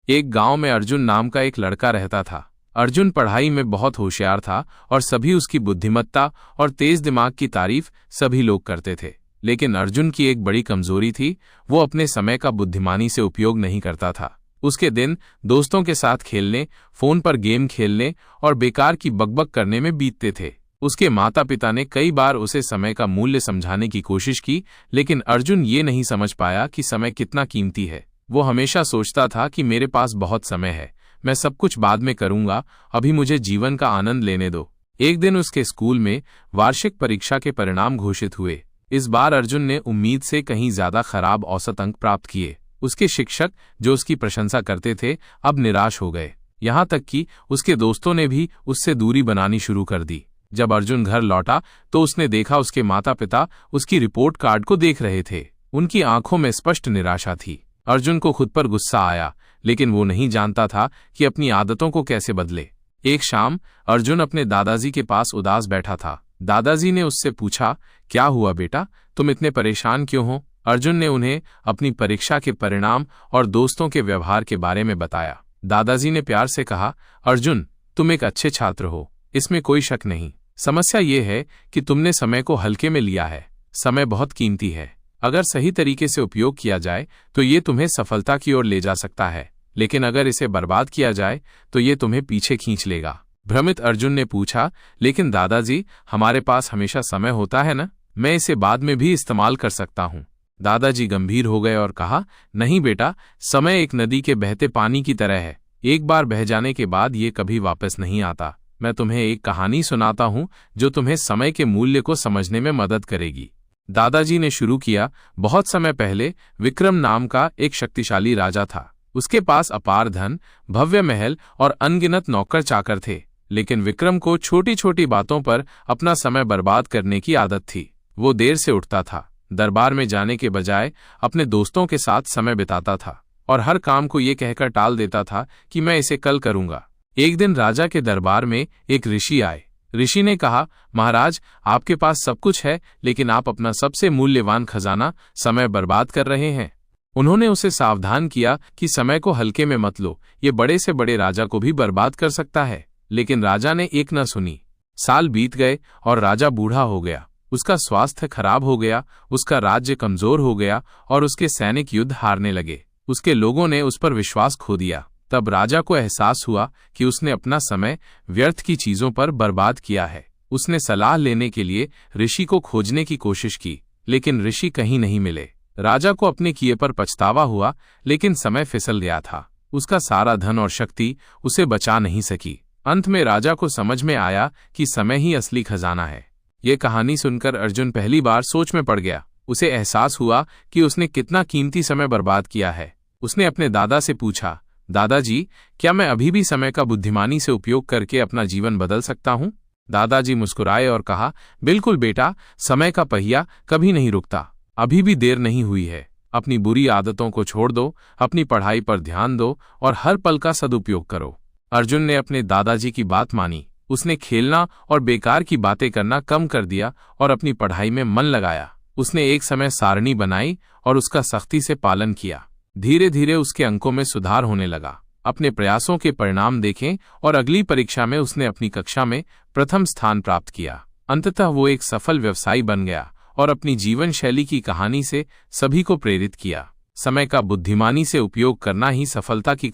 एक गांव में अर्जुन नाम का एक लड़का रहता था। अर्जुन पढ़ाई में बहुत होशियार था और सभी उसकी बुद्धिमत्ता और तेज दिमाग की तारीफ सभी लोग करते थे। लेकिन अर्जुन की एक बड़ी कमजोरी थी, वो अपने समय का बुद्धिमानी से उपयोग नहीं करता था। उसके दिन दोस्तों के साथ खेलने, फोन पर गेम खेलने और बेकार की बकबक करने में बीतते थे। उसके माता पिता ने कई बार उसे समय का मूल्य समझाने की कोशिश की, लेकिन अर्जुन ये नहीं समझ पाया कि समय कितना कीमती है। वो हमेशा सोचता था कि मेरे पास बहुत समय है, मैं सब कुछ बाद में करूंगा, अभी मुझे जीवन का आनंद लेने दो। एक दिन उसके स्कूल में वार्षिक परीक्षा के परिणाम घोषित हुए। इस बार अर्जुन ने उम्मीद से कहीं ज्यादा खराब औसत अंक प्राप्त किए। उसके शिक्षक, जो उसकी प्रशंसा करते थे, अब निराश हो गए। यहाँ तक कि उसके दोस्तों ने भी उससे दूरी बनानी शुरू कर दी। जब अर्जुन घर लौटा तो उसने देखा उसके माता पिता उसकी रिपोर्ट कार्ड को देख रहे थे। उनकी आंखों में स्पष्ट निराशा थी। अर्जुन को खुद पर गुस्सा आया, लेकिन वो नहीं जानता था कि अपनी आदतों को कैसे बदले। एक शाम अर्जुन अपने दादाजी के पास उदास बैठा था। दादाजी ने उससे पूछा, क्या हुआ बेटा, तुम इतने परेशान क्यों हो? अर्जुन ने उन्हें अपनी परीक्षा के परिणाम और दोस्तों के व्यवहार के बारे में बताया। दादाजी ने प्यार से कहा, अर्जुन, तुम एक अच्छे छात्र हो, इसमें कोई शक नहीं। समस्या ये है कि तुमने समय को हल्के में लिया है। समय बहुत कीमती है। अगर सही तरीके से उपयोग किया जाए तो ये तुम्हें सफलता की ओर ले जा सकता है, लेकिन अगर इसे बर्बाद किया जाए तो ये तुम्हें पीछे खींच लेगा। भ्रमित अर्जुन ने पूछा, लेकिन दादाजी, हमारे पास हमेशा समय होता है ना? मैं इसे बाद में भी इस्तेमाल कर सकता हूँ। दादाजी गंभीर हो गए और कहा, नहीं बेटा, समय एक नदी के बहते पानी की तरह है। एक बार बह जाने के बाद ये कभी वापस नहीं आता। मैं तुम्हें एक कहानी सुनाता हूँ जो तुम्हें समय के मूल्य को समझने में मदद करेगी। दादाजी ने शुरू किया, बहुत समय पहले विक्रम नाम का एक शक्तिशाली राजा था। उसके पास अपार धन, भव्य महल और अनगिनत नौकर चाकर थे। लेकिन विक्रम को छोटी छोटी बातों पर अपना समय बर्बाद करने की आदत थी। वो देर से उठता था, दरबार में जाने के बजाय अपने दोस्तों के साथ समय बिताता था और हर काम को ये कहकर टाल देता था कि मैं इसे कल करूंगा। एक दिन राजा के दरबार में एक ऋषि आए। ऋषि ने कहा, महाराज, आपके पास सब कुछ है, लेकिन आप अपना सबसे मूल्यवान खजाना समय बर्बाद कर रहे हैं। उन्होंने उसे सावधान किया कि समय को हल्के में मत लो, ये बड़े से बड़े राजा को भी बर्बाद कर सकता है। लेकिन राजा ने एक न सुनी। साल बीत गए और राजा बूढ़ा हो गया। उसका स्वास्थ्य खराब हो गया, उसका राज्य कमजोर हो गया और उसके सैनिक युद्ध हारने लगे। उसके लोगों ने उस पर विश्वास खो दिया। तब राजा को एहसास हुआ कि उसने अपना समय व्यर्थ की चीजों पर बर्बाद किया है। उसने सलाह लेने के लिए ऋषि को खोजने की कोशिश की, लेकिन ऋषि कहीं नहीं मिले। राजा को अपने किए पर पछतावा हुआ, लेकिन समय फिसल गया था। उसका सारा धन और शक्ति उसे बचा नहीं सकी। अंत में राजा को समझ में आया कि समय ही असली खजाना है। ये कहानी सुनकर अर्जुन पहली बार सोच में पड़ गया। उसे एहसास हुआ कि उसने कितना कीमती समय बर्बाद किया है। उसने अपने दादा से पूछा, दादाजी, क्या मैं अभी भी समय का बुद्धिमानी से उपयोग करके अपना जीवन बदल सकता हूँ? दादाजी मुस्कुराए और कहा, बिल्कुल बेटा, समय का पहिया कभी नहीं रुकता। अभी भी देर नहीं हुई है। अपनी बुरी आदतों को छोड़ दो, अपनी पढ़ाई पर ध्यान दो और हर पल का सदुपयोग करो। अर्जुन ने अपने दादाजी की बात मानी। उसने खेलना और बेकार की बातें करना कम कर दिया और अपनी पढ़ाई में मन लगाया। उसने एक समय सारणी बनाई और उसका सख्ती से पालन किया। धीरे धीरे उसके अंकों में सुधार होने लगा। अपने प्रयासों के परिणाम देखें और अगली परीक्षा में उसने अपनी कक्षा में प्रथम स्थान प्राप्त किया। अंततः वो एक सफल व्यवसायी बन गया और अपनी जीवन शैली की कहानी से सभी को प्रेरित किया। समय का बुद्धिमानी से उपयोग करना ही सफलता की